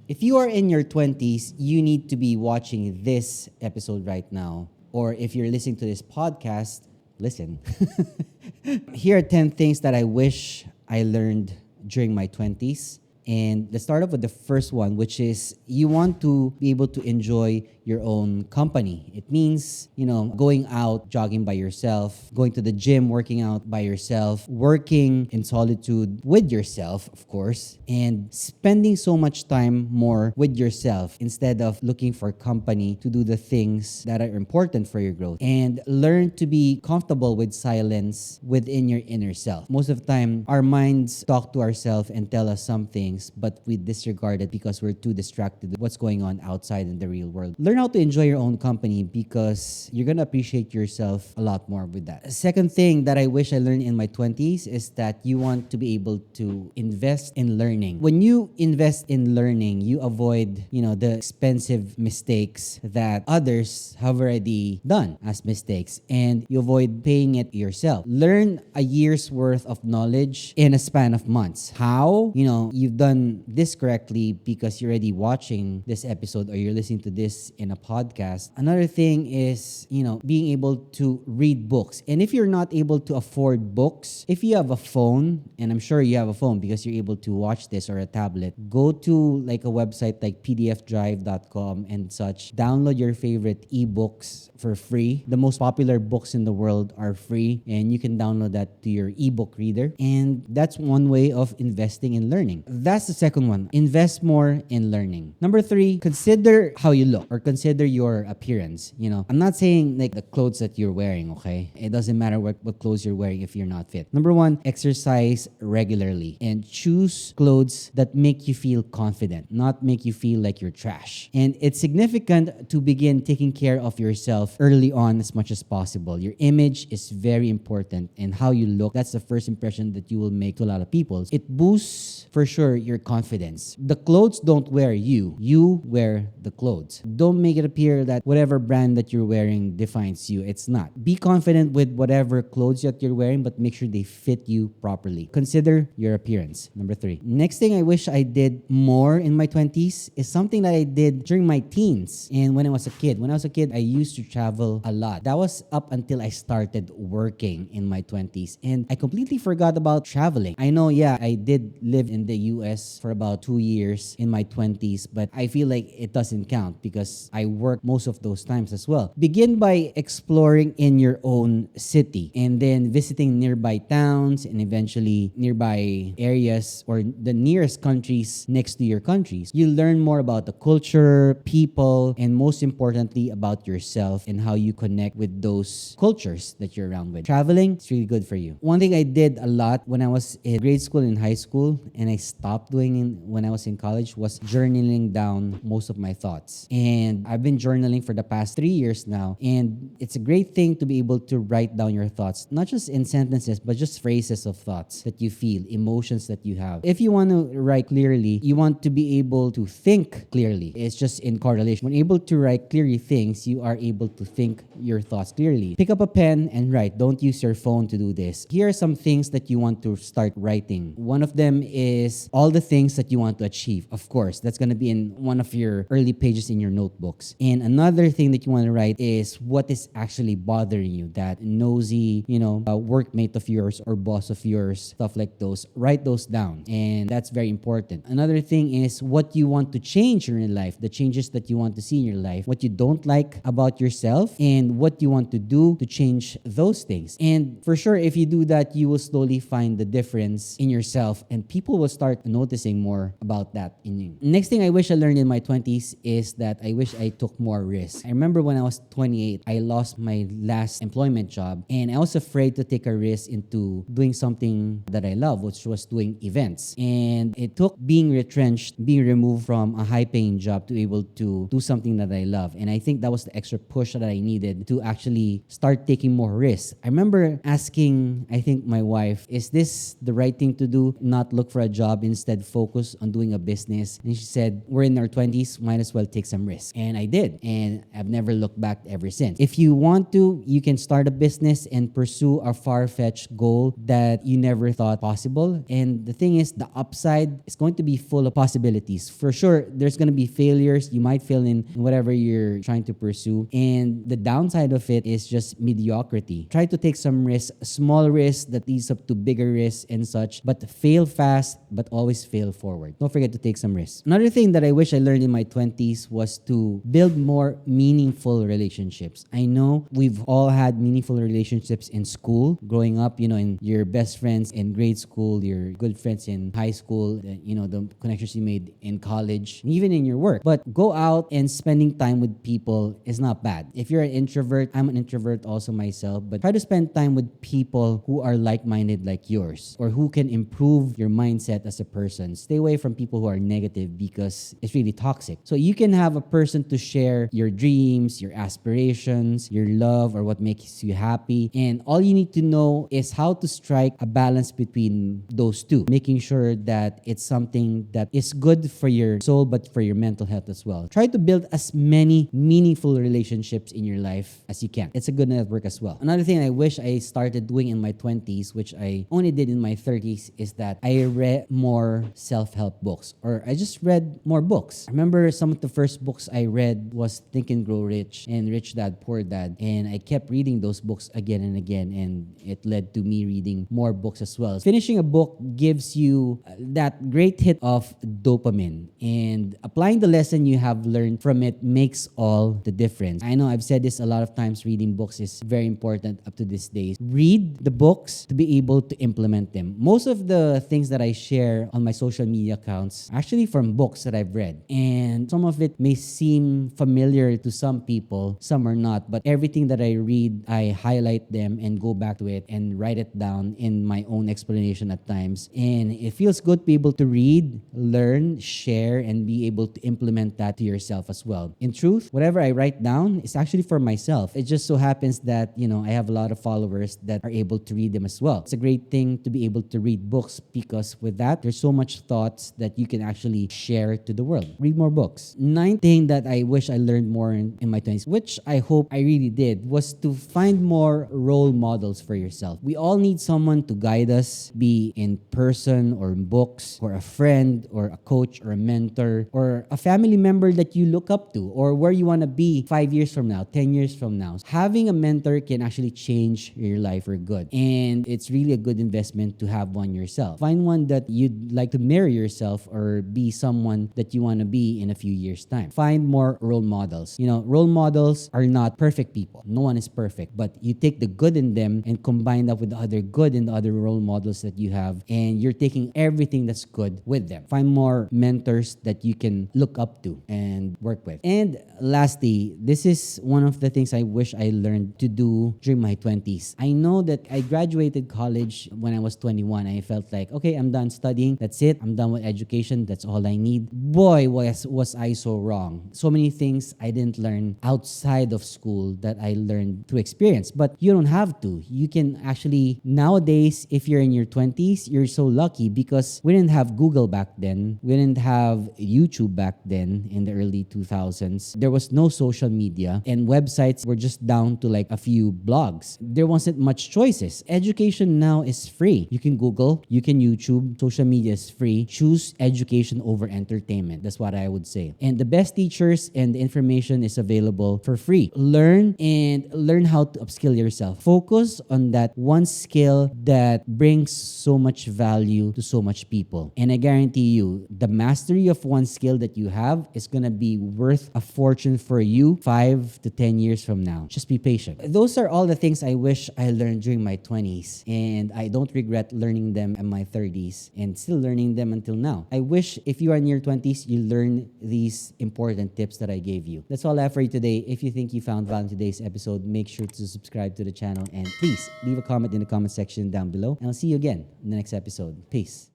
If you are in your 20s, you need to be watching this episode right now. Or if you're listening to this podcast, listen. Here are 10 things that I wish I learned during my 20s. And let's start off with the first one, which is you want to be able to enjoy your own company. It means, going out, jogging by yourself, going to the gym, working out by yourself, working in solitude with yourself, of course, and spending so much time more with yourself instead of looking for company to do the things that are important for your growth. And learn to be comfortable with silence within your inner self. Most of the time, our minds talk to ourselves and tell us some things, but we disregard it because we're too distracted with what's going on outside in the real world. Learn how to enjoy your own company because you're going to appreciate yourself a lot more with that. Second thing that I wish I learned in my 20s is that you want to be able to invest in learning. When you invest in learning, you avoid, the expensive mistakes that others have already done as mistakes, and you avoid paying it yourself. Learn a year's worth of knowledge in a span of months. How? You've done this correctly because you're already watching this episode or you're listening to this in a podcast. Another thing is, being able to read books. And if you're not able to afford books, if you have a phone, and I'm sure you have a phone because you're able to watch this, or a tablet, go to like a website like pdfdrive.com and such. Download your favorite ebooks for free. The most popular books in the world are free, and you can download that to your ebook reader. And that's one way of investing in learning. That's the second one. Invest more in learning. Number 3, consider how you look, or consider your appearance. I'm not saying like the clothes that you're wearing, okay? It doesn't matter what clothes you're wearing if you're not fit. Number 1, exercise regularly and choose clothes that make you feel confident, not make you feel like you're trash. And it's significant to begin taking care of yourself early on as much as possible. Your image is very important, and how you look, that's the first impression that you will make to a lot of people. It boosts for sure your confidence. The clothes don't wear you. You wear the clothes. Don't make it appear that whatever brand that you're wearing defines you. It's not. Be confident with whatever clothes that you're wearing, but make sure they fit you properly. Consider your appearance. Number 3. Next thing I wish I did more in my 20s is something that I did during my teens and when I was a kid. When I was a kid, I used to travel a lot. That was up until I started working in my 20s, and I completely forgot about traveling. I know, I did live in the US for about 2 years in my 20s, but I feel like it doesn't count because I worked most of those times as well. Begin by exploring in your own city and then visiting nearby towns and eventually nearby areas or the nearest countries next to your countries. You learn more about the culture, people, and most importantly about yourself and how you connect with those cultures that you're around with. Traveling is really good for you. One thing I did a lot when I was in grade school and high school, and I stopped doing it when I was in college, was journaling down most of my thoughts. And I've been journaling for the past 3 years now, and it's a great thing to be able to write down your thoughts, not just in sentences, but just phrases of thoughts that you feel, emotions that you have. If you want to write clearly, you want to be able to think clearly. It's just in correlation. When able to write clearly things, you are able to think your thoughts clearly. Pick up a pen and write. Don't use your phone to do this. Here are some things that you want to start writing. One of them is all the things that you want to achieve. Of course, that's going to be in one of your early pages in your notebooks. And another thing that you want to write is what is actually bothering you, that nosy, workmate of yours or boss of yours, stuff like those. Write those down. And that's very important. Another thing is what you want to change in your life, the changes that you want to see in your life, what you don't like about yourself, and what you want to do to change those things. And for sure, if you do that, you will slowly find the difference in yourself, and people will start noticing more about that in you. Next thing I wish I learned in my 20s is that I wish I took more risks. I remember when I was 28, I lost my last employment job, and I was afraid to take a risk into doing something that I love, which was doing events. And it took being retrenched, being removed from a high-paying job to be able to do something that I love. And I think that was the extra push that I needed to actually start taking more risks. I remember asking, I think, my wife, is this the right thing to do? Not look for a job, instead focus on doing a business. And she said, we're in our 20s, might as well take some risk. And I did. And I've never looked back ever since. If you want to, you can start a business and pursue a far-fetched goal that you never thought possible. And the thing is, the upside is going to be full of possibilities. For sure, there's going to be failures. You might fail in whatever you're trying to pursue. And the downside of it is just mediocrity. Try to take some risks, small risks that leads up to bigger risks and such, but fail fast, but always fail forward. Don't forget to take some risks. Another thing that I wish I learned in my 20s was to build more meaningful relationships. I know we've all had meaningful relationships in school, growing up, in your best friends in grade school, your good friends in high school, the connections you made in college, and even in your work. But go out and spending time with people is not bad. If you're an introvert, I'm an introvert also myself, but try to spend time with people who are like-minded like yours, or who can improve your mindset as a person. Stay away from people who are negative because it's really toxic. So you can have a person to share your dreams, your aspirations, your love, or what makes you happy. And all you need to know is how to strike a balance between those two, making sure that it's something that is good for your soul, but for your mental health as well. Try to build as many meaningful relationships in your life as you can. It's a good network as well. Another thing I wish I started doing in my 20s, which I only did in my 30s, is that I read more self-help books, or I just read more books. I remember some of the first books I read was Think and Grow Rich and Rich Dad Poor Dad, and I kept reading those books again and again, and it led to me reading more books as well. Finishing a book gives you that great hit of dopamine, and applying the lesson you have learned from it makes all the difference. I know I've said this a lot of times, reading books is very important up to these days. Read the books to be able to implement them. Most of the things that I share on my social media accounts are actually from books that I've read, and some of it may seem familiar to some people, some are not, but everything that I read, I highlight them and go back to it and write it down in my own explanation at times. And it feels good to be able to read, learn, share, and be able to implement that to yourself as well. In truth, whatever I write down is actually for myself. It just so happens that, I have a lot of followers that are able to read them as well. It's a great thing to be able to read books, because with that, there's so much thoughts that you can actually share to the world. Read more books. Ninth thing that I wish I learned more in my 20s, which I hope I really did, was to find more role models for yourself. We all need someone to guide us, be in person or in books, or a friend or a coach or a mentor or a family member that you look up to, or where you want to be 5 years from now, 10 years from now. Having a mentor can actually change your life for good, and it's really a good investment to have one yourself. Find one that you'd like to mirror yourself or be someone that you want to be in a few years' time. Find more role models. Role models are not perfect people. No one is perfect, but you take the good in them and combine that with the other good in the other role models that you have, and you're taking everything that's good with them. Find more mentors that you can look up to and work with. And lastly, this is one of the things I wish I learned to do during my 20s. I know that I graduated college when I was 21. I felt like, okay, I'm done studying. That's it. I'm done with education. That's all I need. Boy, was I so wrong. So many things I didn't learn outside of school that I learned through experience. But you don't have to. You can actually, nowadays, if you're in your 20s, you're so lucky, because we didn't have Google back then. We didn't have YouTube back then in the early 2000s. There was no social media, and websites were just down to like a few blogs. There wasn't much choices. Education now is free. You can Google, you can YouTube, social media is free. Choose education over entertainment. That's what I would say. And the best teachers and the information is available for free. Learn how to upskill yourself. Focus on that one skill that brings so much value to so much people. And I guarantee you, the mastery of one skill that you have is going to be worth a fortune for you 5 to 10 years from now. Just be patient. Those are all the things I wish I learned during my 20s, and I don't regret learning them in my 30s and still learning them until now. I wish if you are in your 20s, you learn these important tips that I gave you. That's all I have for you today. If you think you found value in today's episode, make sure to subscribe to the channel, and please leave a comment in the comment section down below, and I'll see you again in the next episode. Peace.